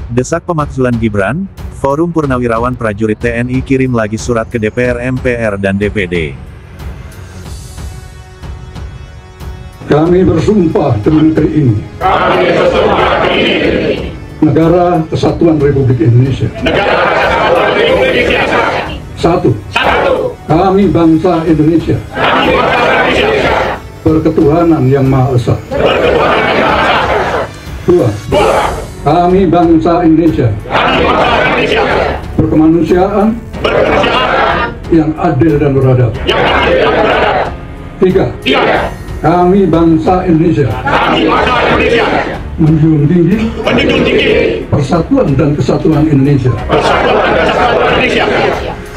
Desak pemakzulan Gibran, Forum Purnawirawan Prajurit TNI kirim lagi surat ke DPR, MPR, dan DPD. Kami bersumpah demi negeri ini. Negara Kesatuan Republik Indonesia. Satu. Kami bangsa Indonesia. Berketuhanan yang Maha Esa. Dua. Kami bangsa Indonesia. Berkemanusiaan. Yang adil dan beradab. Tiga. Kami bangsa Indonesia. Menjunjung tinggi persatuan dan kesatuan Indonesia.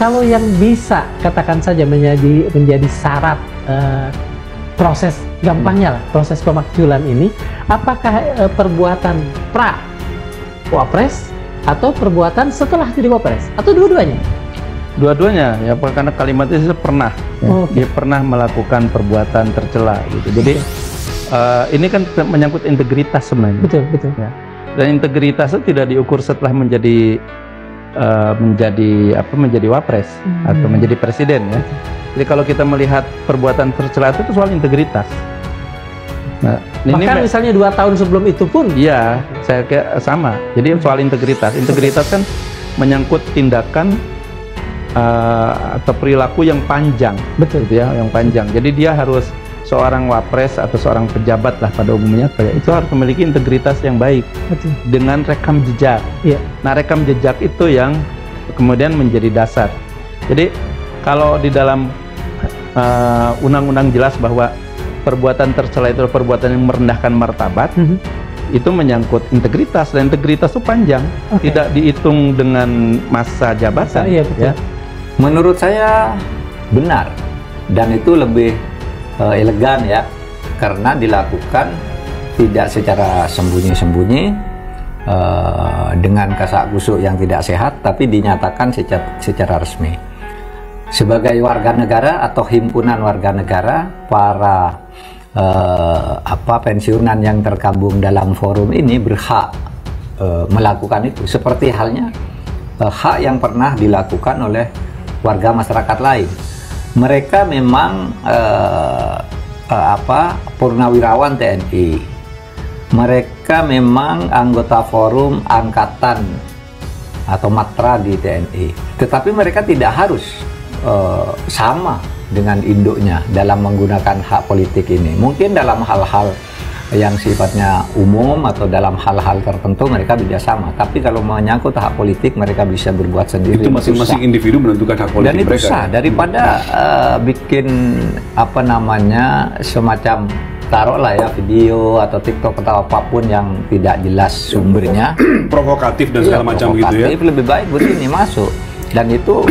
Kalau yang bisa katakan saja menjadi syarat proses gampangnya lah, proses pemakzulan ini, apakah perbuatan pra wapres atau perbuatan setelah jadi wapres atau dua-duanya? Dua-duanya ya, karena kalimatnya itu pernah, dia pernah melakukan perbuatan tercela gitu. Jadi ini kan menyangkut integritas sebenarnya. Betul, betul. Ya. Dan integritas itu tidak diukur setelah menjadi wapres atau menjadi presiden ya. Jadi kalau kita melihat perbuatan tercela itu soal integritas. Nah, bahkan misalnya 2 tahun sebelum itu pun? Iya, saya kayak sama. Jadi soal integritas. Integritas kan menyangkut tindakan atau perilaku yang panjang, betul gitu ya, yang panjang. Jadi dia harus, seorang wapres atau seorang pejabat lah pada umumnya, itu harus memiliki integritas yang baik, betul, dengan rekam jejak. Iya. Nah, rekam jejak itu yang kemudian menjadi dasar. Jadi kalau di dalam undang-undang jelas bahwa perbuatan tercela itu perbuatan yang merendahkan martabat, itu menyangkut integritas, dan integritas itu panjang, tidak dihitung dengan masa jabatan. Iya, betul. Ya. Menurut saya benar, dan itu lebih elegan ya, karena dilakukan tidak secara sembunyi-sembunyi dengan kasak kusuk yang tidak sehat, tapi dinyatakan secara resmi. Sebagai warga negara atau himpunan warga negara, para pensiunan yang tergabung dalam forum ini berhak melakukan itu, seperti halnya hak yang pernah dilakukan oleh warga masyarakat lain. Mereka memang purnawirawan TNI, mereka memang anggota forum angkatan atau matra di TNI, tetapi mereka tidak harus sama dengan induknya dalam menggunakan hak politik ini. Mungkin dalam hal-hal yang sifatnya umum atau dalam hal-hal tertentu mereka bisa sama, tapi kalau menyangkut hak politik mereka bisa berbuat sendiri. Itu masing-masing individu menentukan hak politik dan itu mereka. sah, daripada bikin semacam taruhlah ya video atau TikTok atau apapun yang tidak jelas sumbernya, provokatif dan segala macam gitu ya. Lebih baik begini masuk, dan itu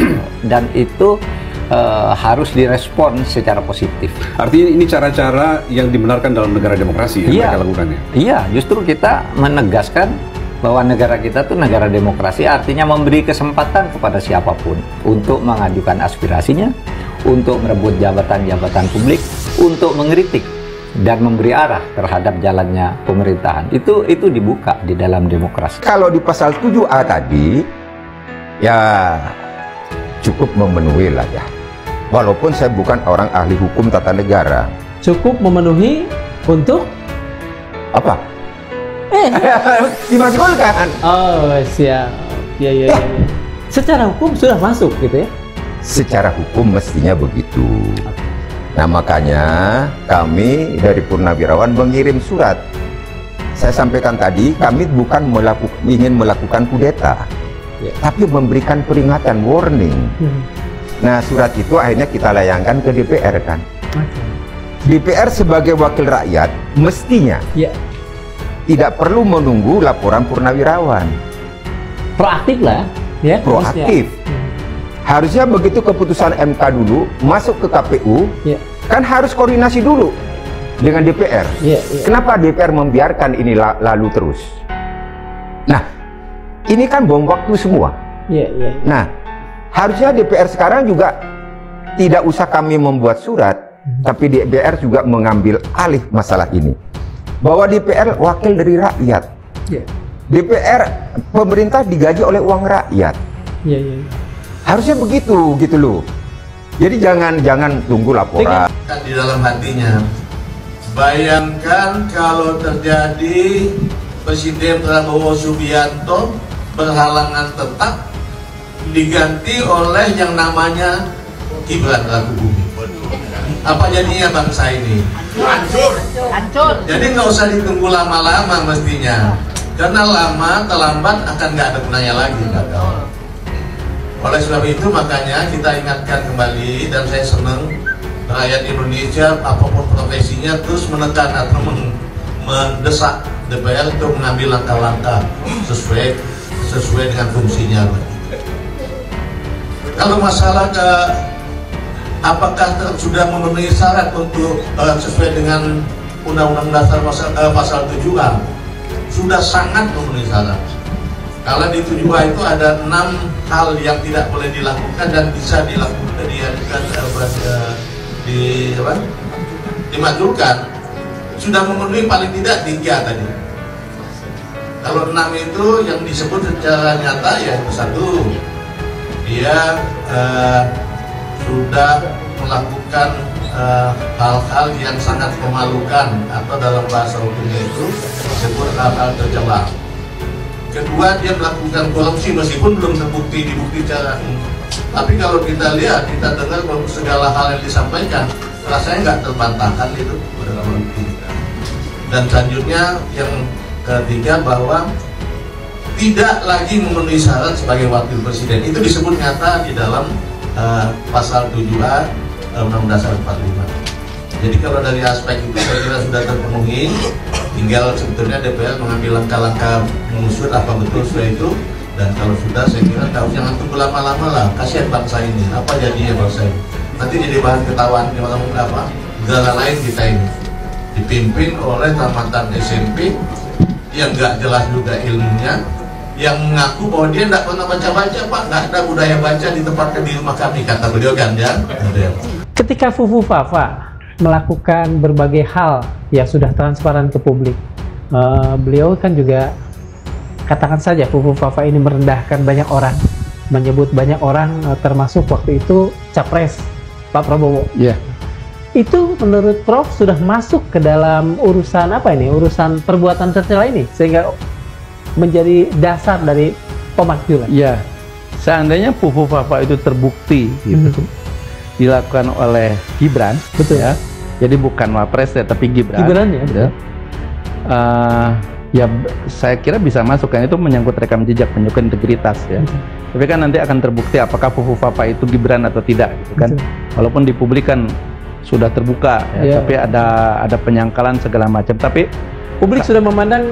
harus direspon secara positif. Artinya ini cara-cara yang dibenarkan dalam negara demokrasi yang mereka lakukan ya? Iya, justru kita menegaskan bahwa negara kita tuh negara demokrasi, artinya memberi kesempatan kepada siapapun untuk mengajukan aspirasinya, untuk merebut jabatan-jabatan publik, untuk mengkritik dan memberi arah terhadap jalannya pemerintahan. Itu dibuka di dalam demokrasi. Kalau di pasal 7A tadi, ya cukup memenuhi lah ya. Walaupun saya bukan orang ahli hukum tata negara. Cukup memenuhi untuk apa? Dimasukkan. Oh, siap. Ya. Secara hukum sudah masuk gitu ya? Secara hukum mestinya begitu. Nah, makanya kami dari Purnawirawan mengirim surat. Saya sampaikan tadi, kami bukan ingin melakukan kudeta, tapi memberikan peringatan, warning. Nah, surat itu akhirnya kita layangkan ke DPR kan. DPR sebagai wakil rakyat mestinya tidak perlu menunggu laporan Purnawirawan. Proaktif lah ya. Proaktif. Harusnya begitu keputusan MK dulu masuk ke KPU, kan harus koordinasi dulu dengan DPR. Kenapa DPR membiarkan ini lalu terus? Nah, ini kan bom waktu semua. Nah, harusnya DPR sekarang juga tidak usah kami membuat surat, tapi DPR juga mengambil alih masalah ini. Bahwa DPR wakil dari rakyat. DPR pemerintah digaji oleh uang rakyat. Iya, iya. Harusnya begitu gitu loh. Jadi jangan tunggu laporan. Di dalam hatinya, bayangkan kalau terjadi Presiden Prabowo Subianto berhalangan tetap diganti oleh yang namanya Gibran Rakabuming. Apa jadinya bangsa ini? Hancur. Jadi nggak usah ditunggu lama-lama mestinya, karena lama terlambat akan nggak ada gunanya lagi. Oleh sebab itu makanya kita ingatkan kembali, dan saya senang rakyat Indonesia apapun profesinya terus menekan atau mendesak DPR untuk mengambil langkah-langkah sesuai dengan fungsinya. Kalau masalah apakah sudah memenuhi syarat untuk sesuai dengan Undang-Undang Dasar pasal 7A, sudah sangat memenuhi syarat. Kalau di 7A itu ada 6 hal yang tidak boleh dilakukan dan bisa dilakukan, dimajukan. Sudah memenuhi paling tidak 3 tadi. Kalau 6 itu yang disebut secara nyata ya, satu, dia sudah melakukan hal-hal yang sangat memalukan, atau dalam bahasa hukumnya itu disebut hal-hal tercela. Kedua, dia melakukan korupsi meskipun belum terbukti secara tapi kalau kita lihat, kita dengar bahwa segala hal yang disampaikan rasanya nggak terbantahkan itu. Dan selanjutnya yang ketiga, bahwa tidak lagi memenuhi syarat sebagai wakil presiden. Itu disebut nyata di dalam pasal 7A Undang-Undang Dasar 45. Jadi kalau dari aspek itu saya kira sudah terpenuhi, tinggal sebetulnya DPR mengambil langkah-langkah mengusut apa betul sudah itu. Dan kalau sudah, saya kira jangan tunggu lama-lama lah, kasihan bangsa ini, apa jadinya bangsa ini. Nanti jadi bahan ketawaan negara lain kita ini, dipimpin oleh tamatan SMP yang nggak jelas juga ilmunya, yang mengaku bahwa dia nggak pernah baca-baca, Pak, nggak ada budaya baca ditempatkan di rumah kami, kata beliau kan, ya. Ketika Fufu Fafa melakukan berbagai hal yang sudah transparan ke publik, beliau kan juga, katakan saja Fufu Fafa ini merendahkan banyak orang, menyebut banyak orang, termasuk waktu itu Capres Pak Prabowo. Iya. Itu menurut Prof sudah masuk ke dalam urusan apa ini? Urusan perbuatan tercela ini, sehingga menjadi dasar dari pemakzulan. Iya. Seandainya Fufu Fafa itu terbukti gitu, dilakukan oleh Gibran, betul ya. Jadi bukan Wapres ya, tapi Gibran. Gibran ya. Gitu. Ya saya kira bisa masuk, kan itu menyangkut rekam jejak, menyangkut integritas ya. Tapi kan nanti akan terbukti apakah Fufu Fafa itu Gibran atau tidak gitu kan. Walaupun di publik kan sudah terbuka ya, tapi ada penyangkalan segala macam. Tapi publik sudah memandang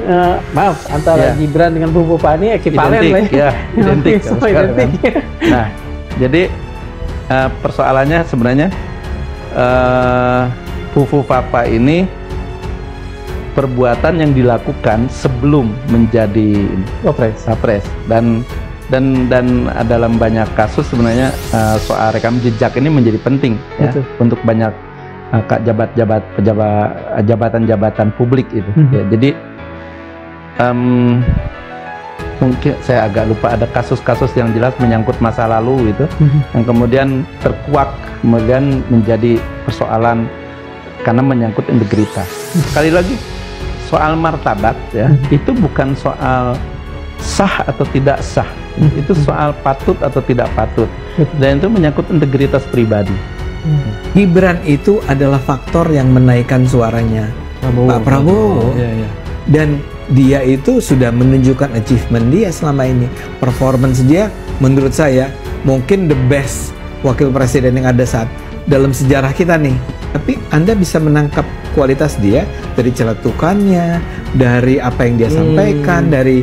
maaf, antara Gibran dengan Fufu Fafa ini ekivalen lah ya, identik. identik. Kan. Nah, jadi persoalannya sebenarnya Fufu Fafa ini perbuatan yang dilakukan sebelum menjadi Wapres, dan dalam banyak kasus sebenarnya soal rekam jejak ini menjadi penting ya, untuk banyak jabatan-jabatan publik itu. Ya, jadi mungkin saya agak lupa, ada kasus-kasus yang jelas menyangkut masa lalu itu, yang kemudian terkuak, kemudian menjadi persoalan karena menyangkut integritas. Sekali lagi, soal martabat ya, itu bukan soal sah atau tidak sah, itu soal patut atau tidak patut, dan itu menyangkut integritas pribadi. Gibran itu adalah faktor yang menaikkan suaranya Pak Prabowo. Dan dia itu sudah menunjukkan achievement dia selama ini. Performance dia menurut saya mungkin the best wakil presiden yang ada saat dalam sejarah kita nih. Tapi Anda bisa menangkap kualitas dia dari celetukannya, dari apa yang dia sampaikan, dari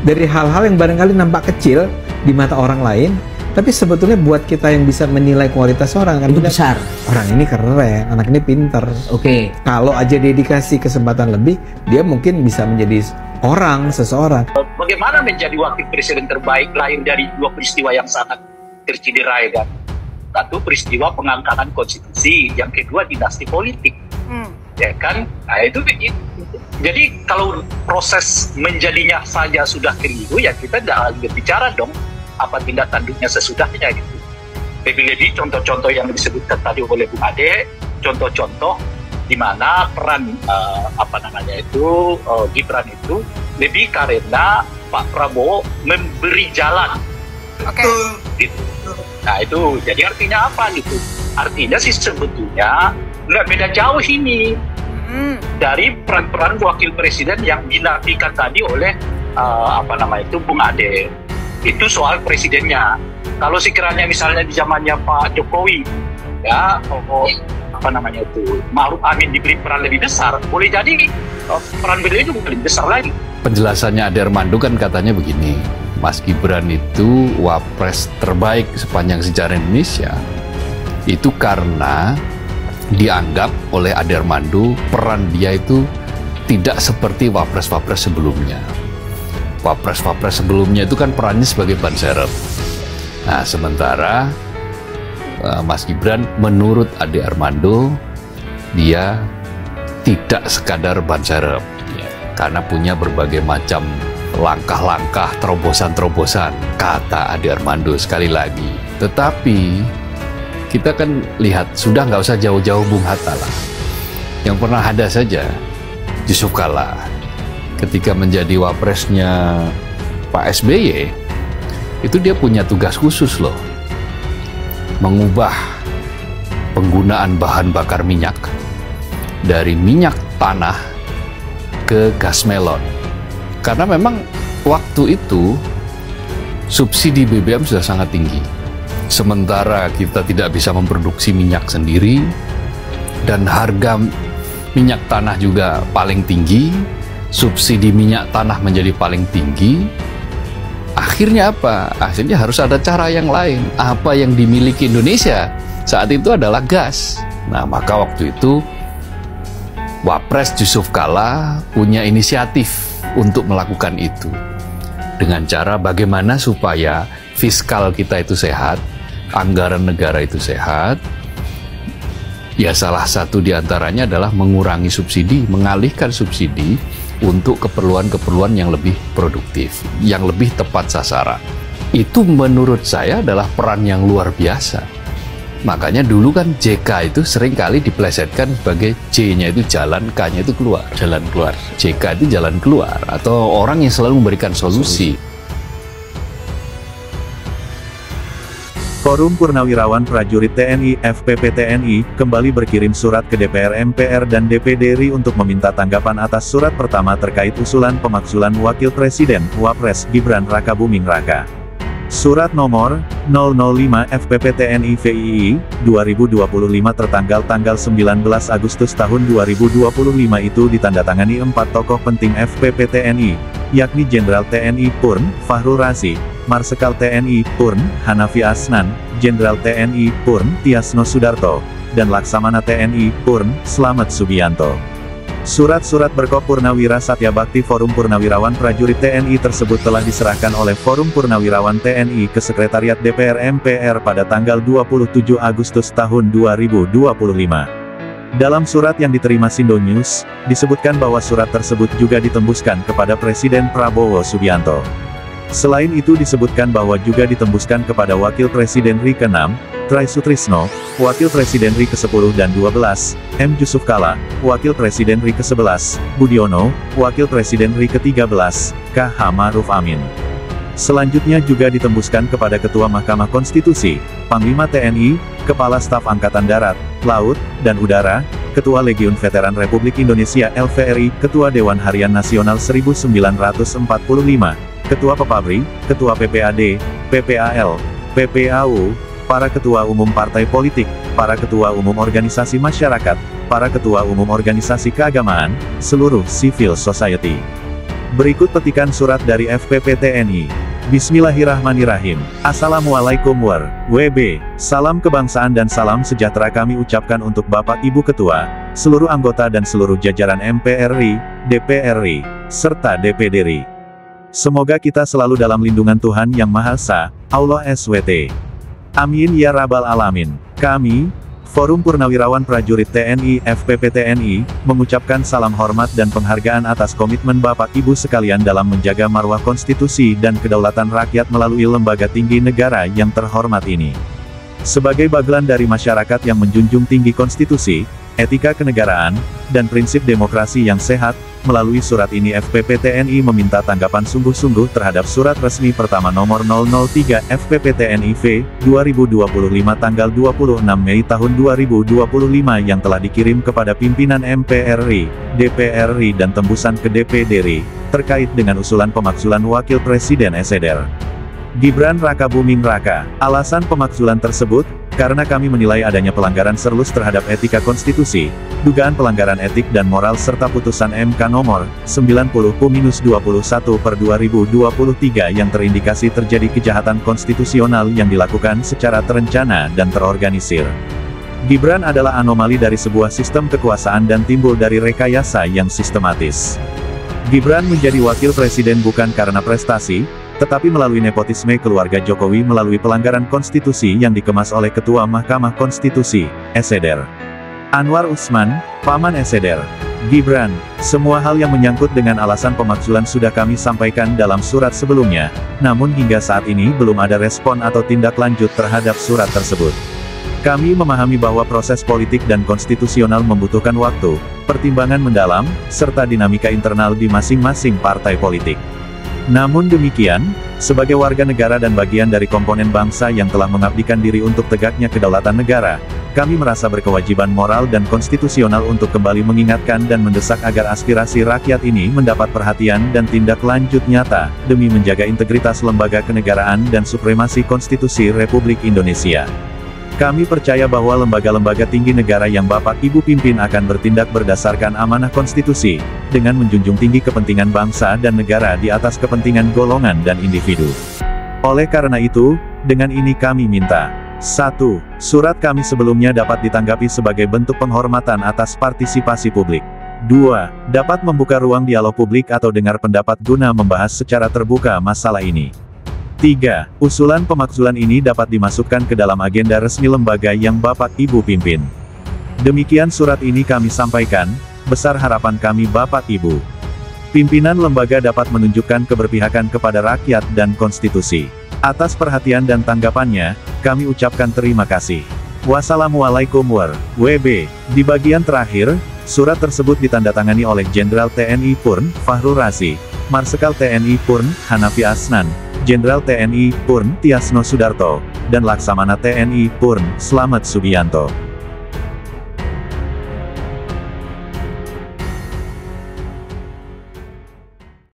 hal-hal yang barangkali nampak kecil di mata orang lain, tapi sebetulnya buat kita yang bisa menilai kualitas orang kan itu besar. Orang ini keren, anak ini pinter. Kalau aja dia dikasih kesempatan lebih, dia mungkin bisa menjadi seseorang. Bagaimana menjadi wakil presiden terbaik lahir dari dua peristiwa yang sangat tercederai kan? Satu, peristiwa pengangkatan konstitusi, yang kedua dinasti politik. ya kan? Nah, itu jadi kalau proses menjadinya saja sudah keliru, ya kita tidak berbicara dong apa tindak tanduknya sesudahnya gitu. Lebih-lebih contoh-contoh yang disebutkan tadi oleh Bung Ade, contoh-contoh di mana peran Gibran itu lebih karena Pak Prabowo memberi jalan. Gitu. Nah itu jadi artinya apa gitu? Artinya sih sebetulnya nggak beda jauh ini dari peran-peran wakil presiden yang dinafikan tadi oleh Bung Ade. Itu soal presidennya. Kalau sekiranya misalnya di zamannya Pak Jokowi, ya Ma'ruf Amin diberi peran lebih besar, boleh jadi peran beliau juga lebih besar lagi. Penjelasannya Ade Armando kan katanya begini, Mas Gibran itu wapres terbaik sepanjang sejarah Indonesia. Itu karena dianggap oleh Ade Armando peran dia itu tidak seperti wapres-wapres sebelumnya. Wapres-wapres sebelumnya itu kan perannya sebagai ban serep. Nah, sementara Mas Gibran menurut Ade Armando dia tidak sekadar ban serep, karena punya berbagai macam langkah-langkah, terobosan-terobosan, kata Ade Armando sekali lagi. Tetapi kita kan lihat, sudah nggak usah jauh-jauh Bung Hatta lah. Yang pernah ada saja, Yusuf Kalla. Ketika menjadi wapresnya Pak SBY, itu dia punya tugas khusus loh. Mengubah penggunaan bahan bakar minyak dari minyak tanah ke gas melon. Karena memang waktu itu subsidi BBM sudah sangat tinggi. Sementara kita tidak bisa memproduksi minyak sendiri dan harga minyak tanah juga paling tinggi, subsidi minyak tanah menjadi paling tinggi. Akhirnya apa? Akhirnya harus ada cara yang lain. Apa yang dimiliki Indonesia saat itu adalah gas. Nah, maka waktu itu Wapres Yusuf Kalla punya inisiatif untuk melakukan itu. Dengan cara bagaimana supaya fiskal kita itu sehat, anggaran negara itu sehat. Ya salah satu diantaranya adalah mengurangi subsidi, mengalihkan subsidi untuk keperluan-keperluan yang lebih produktif, yang lebih tepat sasaran. Itu menurut saya adalah peran yang luar biasa. Makanya dulu kan JK itu seringkali diplesetkan sebagai J-nya itu jalan, K-nya itu keluar. Jalan keluar. JK itu jalan keluar, atau orang yang selalu memberikan solusi. Forum Purnawirawan Prajurit TNI (FPP TNI) kembali berkirim surat ke DPR, MPR, dan DPD RI untuk meminta tanggapan atas surat pertama terkait usulan pemakzulan Wakil Presiden (Wapres) Gibran Rakabuming Raka. Surat nomor 005 FPP TNI VII 2025 tertanggal 19 Agustus tahun 2025 itu ditandatangani 4 tokoh penting FPP TNI, yakni Jenderal TNI Purn Fahrul Razi, Marsekal TNI Purn Hanafi Asnan, Jenderal TNI Purn Tiasno Sudarto, dan Laksamana TNI Purn Slamet Subianto. Surat-surat berkop Purnawira Satya Bakti Forum Purnawirawan Prajurit TNI tersebut telah diserahkan oleh Forum Purnawirawan TNI ke Sekretariat DPR MPR pada tanggal 27 Agustus tahun 2025. Dalam surat yang diterima Sindo News, disebutkan bahwa surat tersebut juga ditembuskan kepada Presiden Prabowo Subianto. Selain itu disebutkan bahwa juga ditembuskan kepada Wakil Presiden RI ke-6, Try Sutrisno, Wakil Presiden RI ke-10 dan 12, M. Yusuf Kalla, Wakil Presiden RI ke-11, Budiono, Wakil Presiden RI ke-13, K. H. Ma'ruf Amin. Selanjutnya juga ditembuskan kepada Ketua Mahkamah Konstitusi, Panglima TNI, Kepala Staf Angkatan Darat, Laut, dan Udara, Ketua Legiun Veteran Republik Indonesia LVRI, Ketua Dewan Harian Nasional 1945, Ketua Pepabri, Ketua PPAD, PPAL, PPAU, para Ketua Umum Partai Politik, para Ketua Umum Organisasi Masyarakat, para Ketua Umum Organisasi Keagamaan, seluruh civil society. Berikut petikan surat dari FPP TNI. Bismillahirrahmanirrahim. Assalamualaikum WB. Salam kebangsaan dan salam sejahtera kami ucapkan untuk Bapak Ibu Ketua, seluruh anggota dan seluruh jajaran MPR RI, DPR RI, serta DPD RI. Semoga kita selalu dalam lindungan Tuhan Yang Maha Esa, Allah SWT. Amin ya Rabbal Alamin. Kami, Forum Purnawirawan Prajurit TNI FPP TNI mengucapkan salam hormat dan penghargaan atas komitmen Bapak Ibu sekalian dalam menjaga marwah konstitusi dan kedaulatan rakyat melalui lembaga tinggi negara yang terhormat ini. Sebagai bagian dari masyarakat yang menjunjung tinggi konstitusi, etika kenegaraan, dan prinsip demokrasi yang sehat, melalui surat ini FPP TNI meminta tanggapan sungguh-sungguh terhadap surat resmi pertama nomor 003 FPP TNI V 2025 tanggal 26 Mei tahun 2025 yang telah dikirim kepada pimpinan MPR RI, DPR RI dan tembusan ke DPD RI, terkait dengan usulan pemakzulan Wakil Presiden SEDER Gibran Raka Buming Raka. Alasan pemakzulan tersebut, karena kami menilai adanya pelanggaran serius terhadap etika konstitusi, dugaan pelanggaran etik dan moral serta putusan MK nomor 90/21/2023 yang terindikasi terjadi kejahatan konstitusional yang dilakukan secara terencana dan terorganisir. Gibran adalah anomali dari sebuah sistem kekuasaan dan timbul dari rekayasa yang sistematis. Gibran menjadi wakil presiden bukan karena prestasi, tetapi melalui nepotisme keluarga Jokowi melalui pelanggaran konstitusi yang dikemas oleh Ketua Mahkamah Konstitusi, SEDER Anwar Usman, Paman SEDER Gibran. Semua hal yang menyangkut dengan alasan pemakzulan sudah kami sampaikan dalam surat sebelumnya, namun hingga saat ini belum ada respon atau tindak lanjut terhadap surat tersebut. Kami memahami bahwa proses politik dan konstitusional membutuhkan waktu, pertimbangan mendalam, serta dinamika internal di masing-masing partai politik. Namun demikian, sebagai warga negara dan bagian dari komponen bangsa yang telah mengabdikan diri untuk tegaknya kedaulatan negara, kami merasa berkewajiban moral dan konstitusional untuk kembali mengingatkan dan mendesak agar aspirasi rakyat ini mendapat perhatian dan tindak lanjut nyata, demi menjaga integritas lembaga kenegaraan dan supremasi konstitusi Republik Indonesia. Kami percaya bahwa lembaga-lembaga tinggi negara yang Bapak Ibu pimpin akan bertindak berdasarkan amanah konstitusi, dengan menjunjung tinggi kepentingan bangsa dan negara di atas kepentingan golongan dan individu. Oleh karena itu, dengan ini kami minta 1. Surat kami sebelumnya dapat ditanggapi sebagai bentuk penghormatan atas partisipasi publik. 2. Dapat membuka ruang dialog publik atau dengar pendapat guna membahas secara terbuka masalah ini. 3. Usulan pemakzulan ini dapat dimasukkan ke dalam agenda resmi lembaga yang Bapak Ibu pimpin. Demikian surat ini kami sampaikan, besar harapan kami Bapak Ibu pimpinan lembaga dapat menunjukkan keberpihakan kepada rakyat dan konstitusi. Atas perhatian dan tanggapannya, kami ucapkan terima kasih. Wassalamualaikum warahmatullahi wabarakatuh. Di bagian terakhir, surat tersebut ditandatangani oleh Jenderal TNI Purn Fahrul Razi, Marsekal TNI Purn Hanafi Asnan, Jenderal TNI Purn Tiasno Sudarto, dan Laksamana TNI Purn Slamet Subianto.